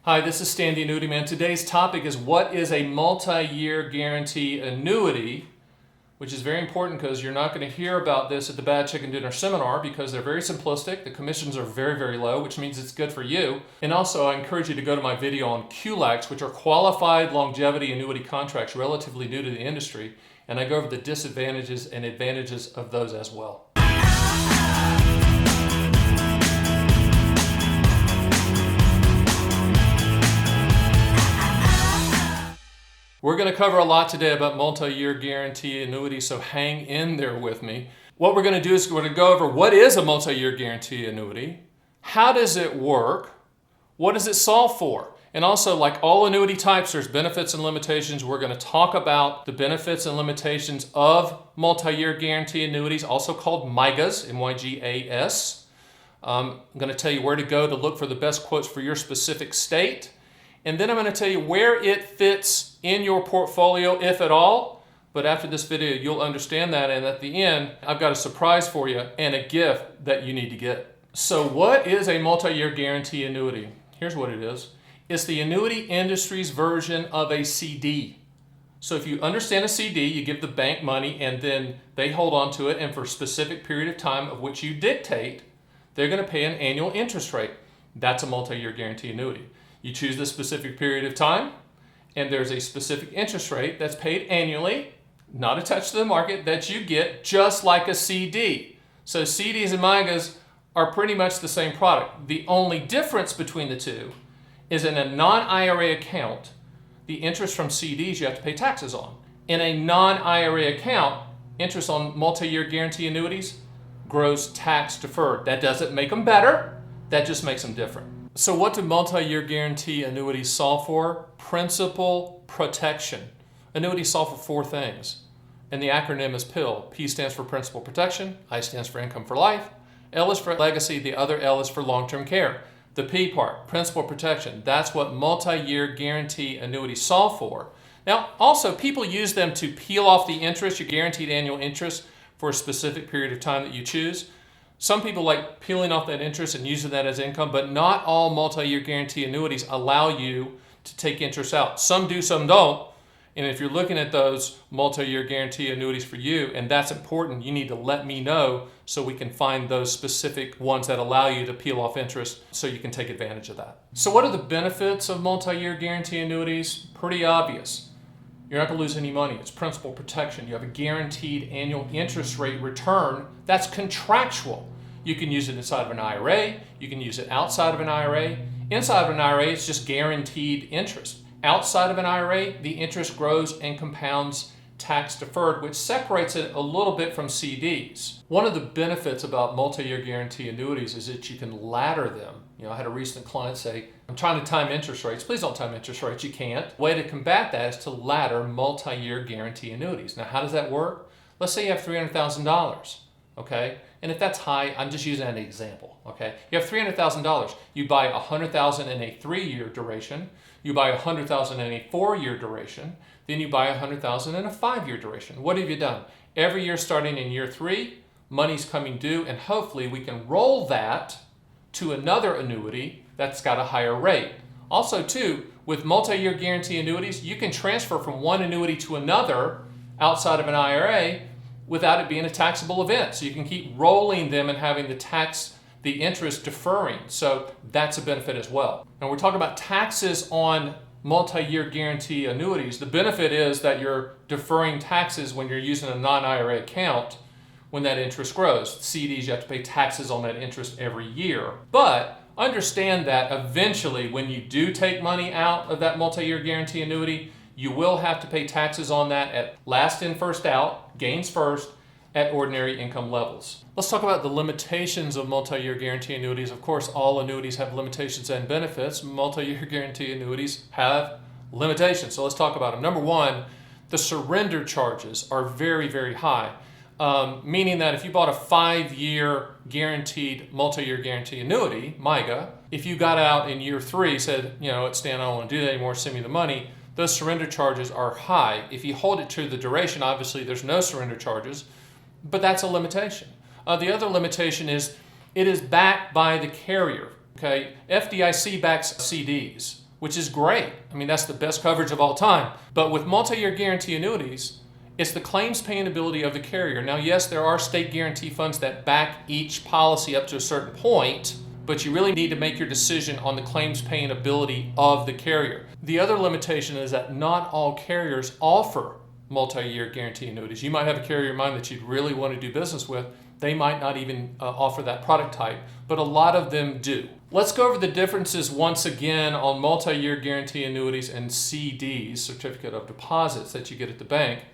Hi, this is Stan the Annuity Man. Today's topic is what is a multi-year guarantee annuity, which is very important because you're not going to hear about this at the Bad Chicken Dinner seminar because they're very simplistic. The commissions are very, very low, which means it's good for you. And also, I encourage you to go to my video on QLACs, which are qualified longevity annuity contracts, relatively new to the industry. And I go over the disadvantages and advantages of those as well. We're going to cover a lot today about multi-year guarantee annuity, so hang in there with me. What we're going to do is we're going to go over what is a multi-year guarantee annuity, how does it work, what does it solve for, and also, like all annuity types, there's benefits and limitations. We're going to talk about the benefits and limitations of multi-year guarantee annuities, also called MYGAs, MYGAs. I'm going to tell you where to go to look for the best quotes for your specific state. And then I'm going to tell you where it fits in your portfolio, if at all. But after this video, you'll understand that. And at the end, I've got a surprise for you and a gift that you need to get. So what is a multi-year guarantee annuity? Here's what it is. It's the annuity industry's version of a CD. So if you understand a CD, you give the bank money and then they hold on to it. And for a specific period of time of which you dictate, they're going to pay an annual interest rate. That's a multi-year guarantee annuity. You choose the specific period of time, and there's a specific interest rate that's paid annually, not attached to the market, that you get just like a CD. So CDs and MYGAs are pretty much the same product. The only difference between the two is in a non-IRA account, the interest from CDs you have to pay taxes on. In a non-IRA account, interest on multi-year guarantee annuities grows tax deferred. That doesn't make them better, that just makes them different. So what do multi-year guarantee annuities solve for? Principal protection. Annuities solve for four things, and the acronym is PIL. P stands for principal protection, I stands for income for life, L is for legacy, the other L is for long-term care. The P part, principal protection, that's what multi-year guarantee annuities solve for. Now, also, people use them to peel off the interest, your guaranteed annual interest, for a specific period of time that you choose. Some people like peeling off that interest and using that as income, but not all multi-year guarantee annuities allow you to take interest out. Some do, some don't. And if you're looking at those multi-year guarantee annuities for you, and that's important, you need to let me know so we can find those specific ones that allow you to peel off interest so you can take advantage of that. So what are the benefits of multi-year guarantee annuities? Pretty obvious. You're not going to lose any money. It's principal protection. You have a guaranteed annual interest rate return that's contractual. You can use it inside of an IRA. You can use it outside of an IRA. Inside of an IRA, it's just guaranteed interest. Outside of an IRA, the interest grows and compounds tax deferred, which separates it a little bit from CDs. One of the benefits about multi-year guarantee annuities is that you can ladder them. I had a recent client say, I'm trying to time interest rates. Please don't time interest rates. You can't. The way to combat that is to ladder multi-year guarantee annuities. Now, how does that work? Let's say you have $300,000, okay? And if that's high, I'm just using an example, okay? You have $300,000. You buy $100,000 in a 3-year duration. You buy $100,000 in a 4-year duration. Then you buy $100,000 in a 5-year duration. What have you done? Every year starting in year 3, money's coming due, and hopefully we can roll that to another annuity that's got a higher rate. Also, too, with multi-year guarantee annuities, you can transfer from one annuity to another outside of an IRA without it being a taxable event. So you can keep rolling them and having the interest deferring. So that's a benefit as well. Now we're talking about taxes on multi-year guarantee annuities. The benefit is that you're deferring taxes when you're using a non-IRA account when that interest grows. CDs, you have to pay taxes on that interest every year. But understand that eventually when you do take money out of that multi-year guarantee annuity, you will have to pay taxes on that at last in, first out, gains first, at ordinary income levels. Let's talk about the limitations of multi-year guarantee annuities. Of course, all annuities have limitations and benefits. Multi-year guarantee annuities have limitations. So let's talk about them. Number one, the surrender charges are very, very high. Meaning that if you bought a 5-year guaranteed multi-year guarantee annuity, MYGA, if you got out in year 3, said, it's Stan, I don't want to do that anymore, send me the money, those surrender charges are high. If you hold it to the duration, obviously there's no surrender charges, but that's a limitation. The other limitation is it is backed by the carrier. Okay, FDIC backs CDs. which is great. I mean, that's the best coverage of all time. But with multi-year guarantee annuities, it's the claims paying ability of the carrier. Now, yes, there are state guarantee funds that back each policy up to a certain point, but you really need to make your decision on the claims paying ability of the carrier. The other limitation is that not all carriers offer multi-year guarantee annuities. You might have a carrier in mind that you'd really want to do business with. They might not even offer that product type, but a lot of them do. Let's go over the differences once again on multi-year guarantee annuities and CDs, certificate of deposits, that you get at the bank.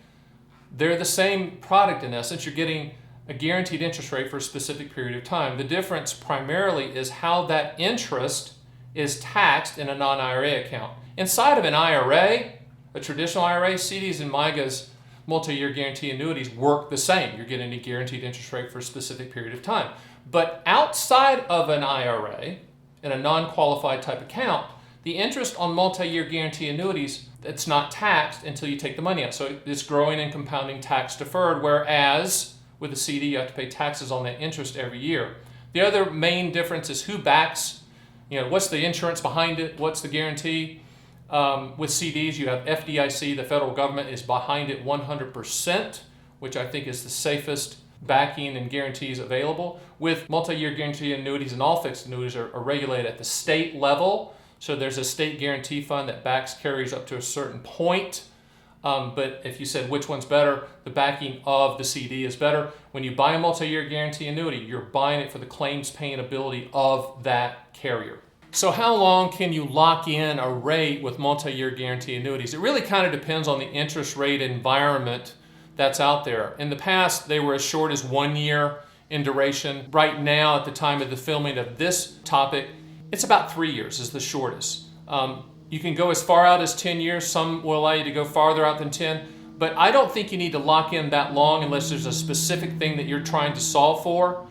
They're the same product in essence. You're getting a guaranteed interest rate for a specific period of time. The difference primarily is how that interest is taxed in a non-IRA account. Inside of an IRA, a traditional IRA, CDs and MYGAs, multi-year guarantee annuities work the same. You're getting a guaranteed interest rate for a specific period of time. But outside of an IRA, in a non-qualified type account, the interest on multi-year guarantee annuities, it's not taxed until you take the money out. So it's growing and compounding tax deferred, whereas with a CD, you have to pay taxes on that interest every year. The other main difference is who backs, what's the insurance behind it, what's the guarantee. With CDs, you have FDIC, the federal government is behind it 100%, which I think is the safest backing and guarantees available. With multi-year guarantee annuities, and all fixed annuities are regulated at the state level. So there's a state guarantee fund that backs carriers up to a certain point. But if you said which one's better, the backing of the CD is better. When you buy a multi-year guarantee annuity, you're buying it for the claims paying ability of that carrier. So how long can you lock in a rate with multi-year guarantee annuities? It really kind of depends on the interest rate environment that's out there. In the past, they were as short as 1 year in duration. Right now, at the time of the filming of this topic, it's about 3 years is the shortest. You can go as far out as 10 years. Some will allow you to go farther out than 10. But I don't think you need to lock in that long unless there's a specific thing that you're trying to solve for.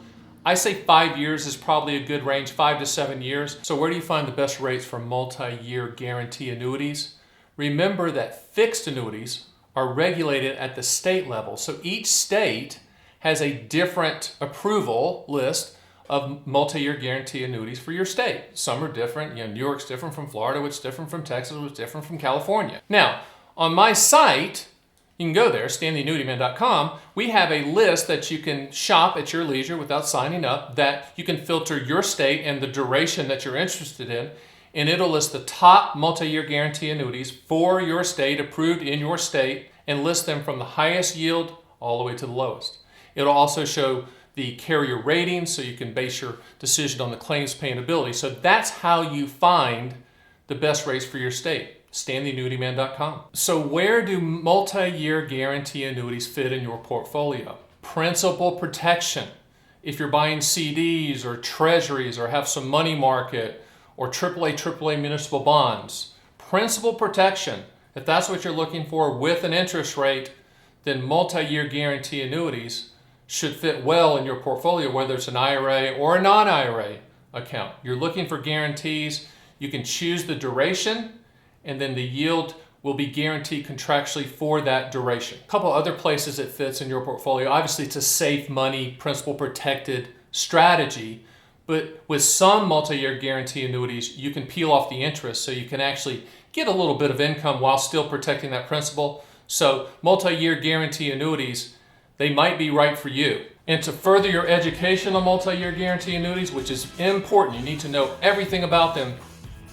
I say 5 years is probably a good range, 5 to 7 years. So where do you find the best rates for multi-year guarantee annuities? Remember that fixed annuities are regulated at the state level. So each state has a different approval list of multi-year guarantee annuities for your state. Some are different. New York's different from Florida, which is different from Texas, which is different from California. Now, on my site, you can go there, StanTheAnnuityMan.com. We have a list that you can shop at your leisure without signing up, that you can filter your state and the duration that you're interested in, and it'll list the top multi-year guarantee annuities for your state, approved in your state, and list them from the highest yield all the way to the lowest. It'll also show the carrier ratings, so you can base your decision on the claims paying ability. So that's how you find the best rates for your state. StanTheAnnuityMan.com. So where do multi-year guarantee annuities fit in your portfolio? Principal protection. If you're buying CDs or treasuries or have some money market or AAA municipal bonds, principal protection, if that's what you're looking for with an interest rate, then multi-year guarantee annuities should fit well in your portfolio, whether it's an IRA or a non-IRA account. You're looking for guarantees. You can choose the duration, and then the yield will be guaranteed contractually for that duration. A couple other places it fits in your portfolio. Obviously, it's a safe money, principal protected strategy, but with some multi-year guarantee annuities, you can peel off the interest, so you can actually get a little bit of income while still protecting that principal. So multi-year guarantee annuities, they might be right for you. And to further your education on multi-year guarantee annuities, which is important, you need to know everything about them,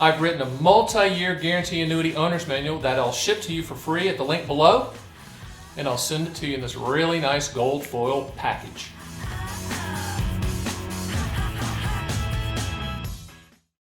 I've written a multi-year guarantee annuity owner's manual that I'll ship to you for free at the link below, and I'll send it to you in this really nice gold foil package.